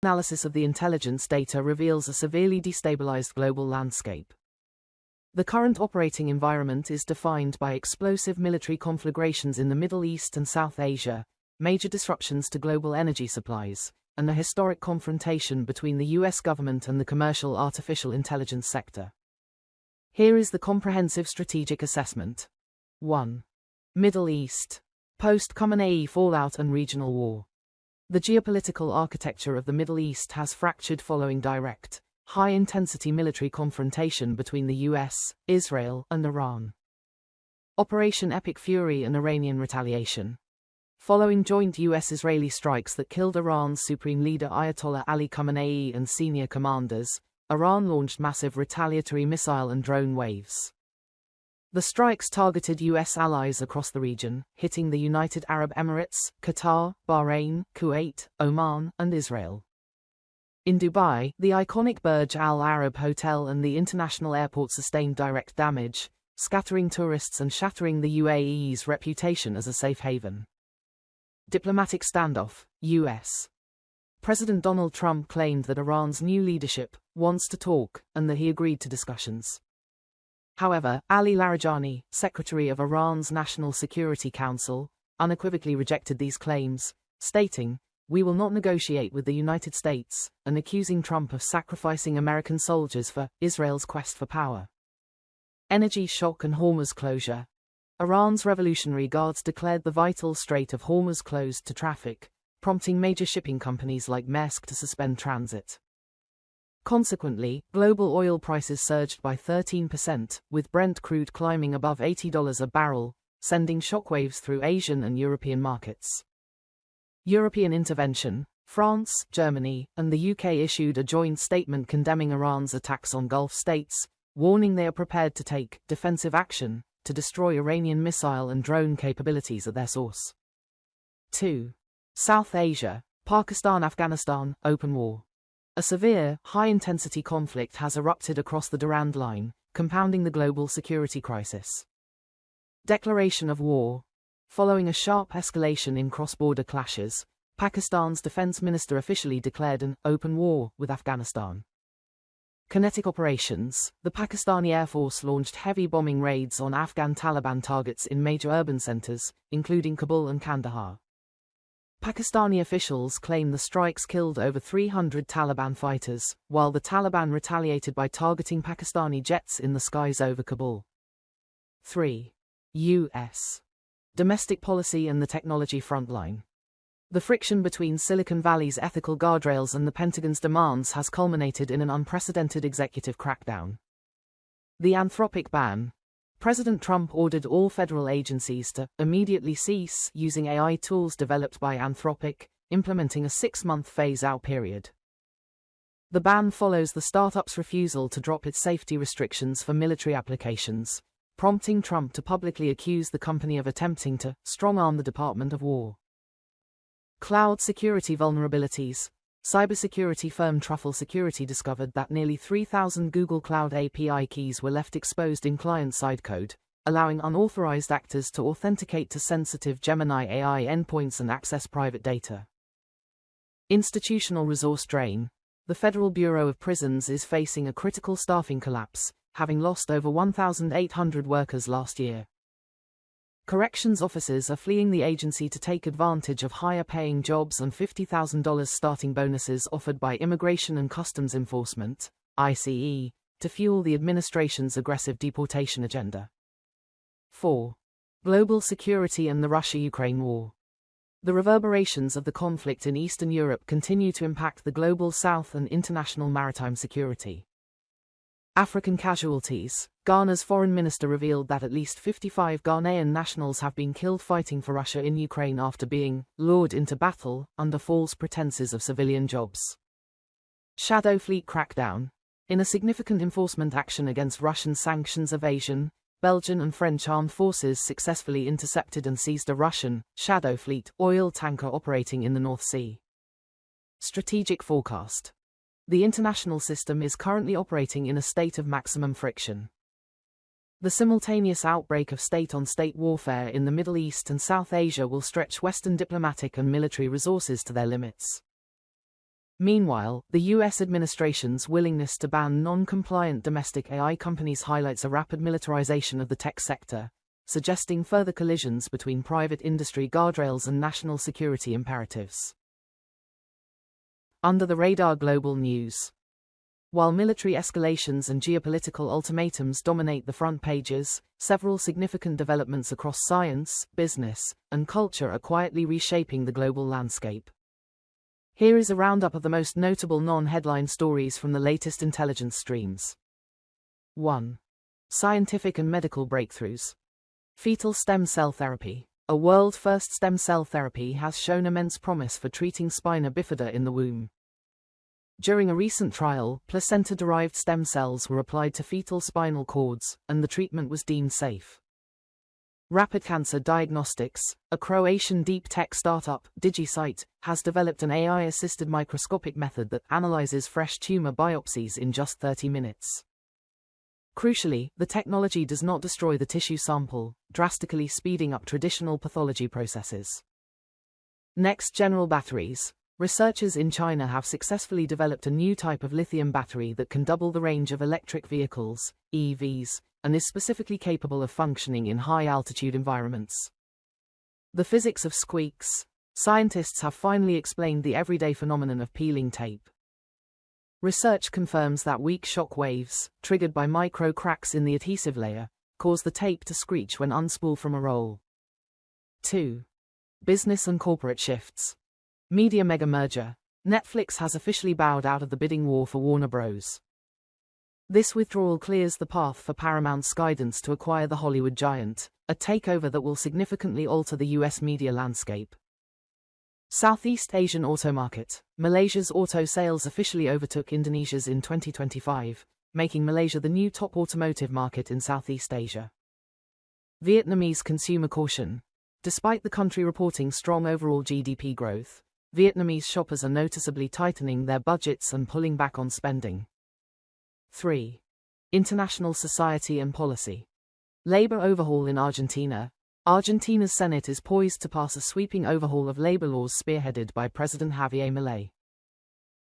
Analysis of the intelligence data reveals a severely destabilized global landscape. The current operating environment is defined by explosive military conflagrations in the Middle East and South Asia, major disruptions to global energy supplies, and a historic confrontation between the U.S. government and the commercial artificial intelligence sector. Here is the comprehensive strategic assessment. 1. Middle East. Post-Khamenei fallout and regional war. The geopolitical architecture of the Middle East has fractured following direct, high-intensity military confrontation between the U.S., Israel, and Iran. Operation Epic Fury and Iranian retaliation. Following joint U.S.-Israeli strikes that killed Iran's supreme leader Ayatollah Ali Khamenei and senior commanders, Iran launched massive retaliatory missile and drone waves. The strikes targeted U.S. allies across the region, hitting the United Arab Emirates, Qatar, Bahrain, Kuwait, Oman, and Israel. In Dubai, the iconic Burj Al Arab Hotel and the international airport sustained direct damage, scattering tourists and shattering the UAE's reputation as a safe haven. Diplomatic standoff, U.S. President Donald Trump claimed that Iran's new leadership wants to talk and that he agreed to discussions. However, Ali Larijani, Secretary of Iran's National Security Council, unequivocally rejected these claims, stating, "We will not negotiate with the United States," and accusing Trump of sacrificing American soldiers for Israel's quest for power. Energy shock and Hormuz closure. Iran's Revolutionary Guards declared the vital Strait of Hormuz closed to traffic, prompting major shipping companies like Maersk to suspend transit. Consequently, global oil prices surged by 13%, with Brent crude climbing above $80 a barrel, sending shockwaves through Asian and European markets. European intervention. France, Germany, and the UK issued a joint statement condemning Iran's attacks on Gulf states, warning they are prepared to take defensive action to destroy Iranian missile and drone capabilities at their source. 2. South Asia. Pakistan-Afghanistan, open war. A severe, high-intensity conflict has erupted across the Durand Line, compounding the global security crisis. Declaration of war. Following a sharp escalation in cross-border clashes, Pakistan's defense minister officially declared an open war with Afghanistan. Kinetic operations. The Pakistani Air Force launched heavy bombing raids on Afghan Taliban targets in major urban centers, including Kabul and Kandahar. Pakistani officials claim the strikes killed over 300 Taliban fighters, while the Taliban retaliated by targeting Pakistani jets in the skies over Kabul. 3. U.S. Domestic policy and the technology frontline. The friction between Silicon Valley's ethical guardrails and the Pentagon's demands has culminated in an unprecedented executive crackdown. The Anthropic ban. President Trump ordered all federal agencies to immediately cease using AI tools developed by Anthropic, implementing a 6-month phase-out period. The ban follows the startup's refusal to drop its safety restrictions for military applications, prompting Trump to publicly accuse the company of attempting to strong-arm the Department of War. Cloud security vulnerabilities. Cybersecurity firm Truffle Security discovered that nearly 3,000 Google Cloud API keys were left exposed in client-side code, allowing unauthorized actors to authenticate to sensitive Gemini AI endpoints and access private data. Institutional resource drain. The Federal Bureau of Prisons is facing a critical staffing collapse, having lost over 1,800 workers last year. Corrections officers are fleeing the agency to take advantage of higher-paying jobs and $50,000 starting bonuses offered by Immigration and Customs Enforcement, ICE, to fuel the administration's aggressive deportation agenda. 4. Global security and the Russia-Ukraine war. The reverberations of the conflict in Eastern Europe continue to impact the global south and international maritime security. African casualties. Ghana's foreign minister revealed that at least 55 Ghanaian nationals have been killed fighting for Russia in Ukraine after being lured into battle under false pretenses of civilian jobs. Shadow Fleet crackdown. In a significant enforcement action against Russian sanctions evasion, Belgian and French armed forces successfully intercepted and seized a Russian Shadow Fleet oil tanker operating in the North Sea. Strategic forecast. The international system is currently operating in a state of maximum friction. The simultaneous outbreak of state-on-state warfare in the Middle East and South Asia will stretch Western diplomatic and military resources to their limits. Meanwhile, the U.S. administration's willingness to ban non-compliant domestic AI companies highlights a rapid militarization of the tech sector, suggesting further collisions between private industry guardrails and national security imperatives. Under the radar global news. While military escalations and geopolitical ultimatums dominate the front pages, several significant developments across science, business, and culture are quietly reshaping the global landscape. Here is a roundup of the most notable non-headline stories from the latest intelligence streams. 1. Scientific and medical breakthroughs. Fetal stem cell therapy. A world-first stem cell therapy has shown immense promise for treating spina bifida in the womb. During a recent trial, placenta-derived stem cells were applied to fetal spinal cords, and the treatment was deemed safe. Rapid Cancer Diagnostics, a Croatian deep tech startup, DigiCite, has developed an AI-assisted microscopic method that analyzes fresh tumor biopsies in just 30 minutes. Crucially, the technology does not destroy the tissue sample, drastically speeding up traditional pathology processes. Next, general batteries. Researchers in China have successfully developed a new type of lithium battery that can double the range of electric vehicles, EVs, and is specifically capable of functioning in high-altitude environments. The physics of squeaks. Scientists have finally explained the everyday phenomenon of peeling tape. Research confirms that weak shock waves, triggered by micro cracks in the adhesive layer, cause the tape to screech when unspooled from a roll. 2. Business and corporate shifts. Media mega merger. Netflix has officially bowed out of the bidding war for Warner Bros. This withdrawal clears the path for Paramount's guidance to acquire the Hollywood giant, a takeover that will significantly alter the U.S. media landscape. Southeast Asian auto market. Malaysia's auto sales officially overtook Indonesia's in 2025, making Malaysia the new top automotive market in Southeast Asia. Vietnamese consumer caution. Despite the country reporting strong overall GDP growth, Vietnamese shoppers are noticeably tightening their budgets and pulling back on spending. 3. International society and policy. Labor overhaul in Argentina. Argentina's Senate is poised to pass a sweeping overhaul of labor laws spearheaded by President Javier Milei.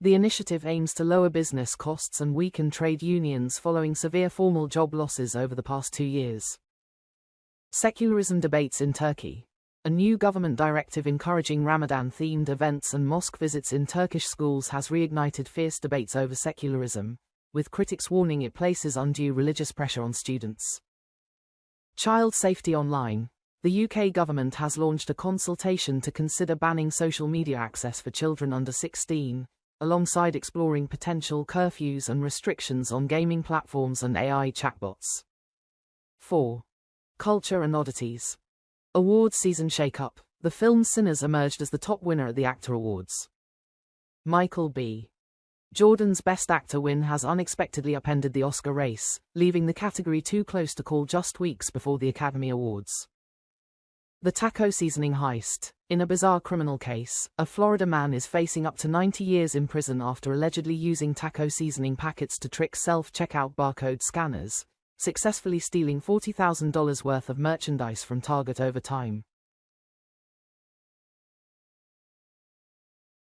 The initiative aims to lower business costs and weaken trade unions following severe formal job losses over the past 2 years. Secularism debates in Turkey. A new government directive encouraging Ramadan-themed events and mosque visits in Turkish schools has reignited fierce debates over secularism, with critics warning it places undue religious pressure on students. Child safety online. The UK government has launched a consultation to consider banning social media access for children under 16, alongside exploring potential curfews and restrictions on gaming platforms and AI chatbots. 4. Culture and oddities. Awards season shake-up. The film Sinners emerged as the top winner at the Actor Awards. Michael B. Jordan's Best Actor win has unexpectedly upended the Oscar race, leaving the category too close to call just weeks before the Academy Awards. The taco seasoning heist. In a bizarre criminal case, a Florida man is facing up to 90 years in prison after allegedly using taco seasoning packets to trick self-checkout barcode scanners, successfully stealing $40,000 worth of merchandise from Target over time.